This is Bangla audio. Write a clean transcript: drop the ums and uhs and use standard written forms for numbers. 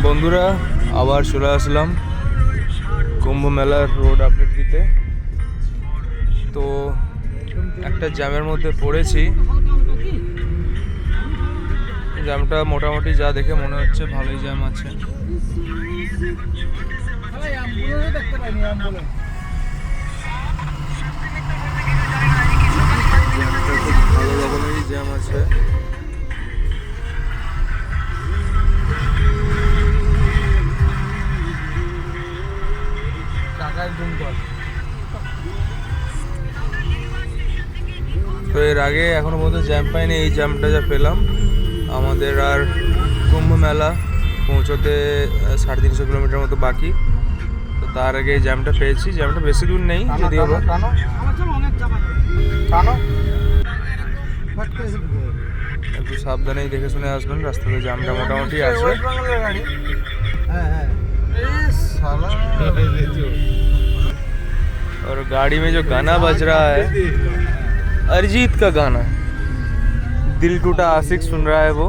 বন্ধুরা আবার চলে আসলাম কুম্ভ মেলার রোড আপডেট দিতে। তো একটা জ্যামের মধ্যে পড়েছি। জ্যামটা মোটামুটি যা দেখে মনে হচ্ছে ভালোই জ্যাম আছে। ভালো রকমেরই জ্যাম আছে। তো এর আগে এখনো পর্যন্ত জ্যাম পাইনি, এই জ্যামটা যা পেলাম। আমাদের আর কুম্ভ মেলা পৌঁছতে 350 কিলোমিটার মতো বাকি। তো তার আগে এই জ্যামটা পেয়েছি। জ্যামটা বেশি দূর নেই যদিও বা। একটু সাবধানেই দেখে শুনে আসবেন, রাস্তাতে জ্যামটা মোটামুটি আছে। और गाड़ी में जो गाना बज रहा है अरिजीत का गाना, दिल टूटा आशिक सुन रहा है वो।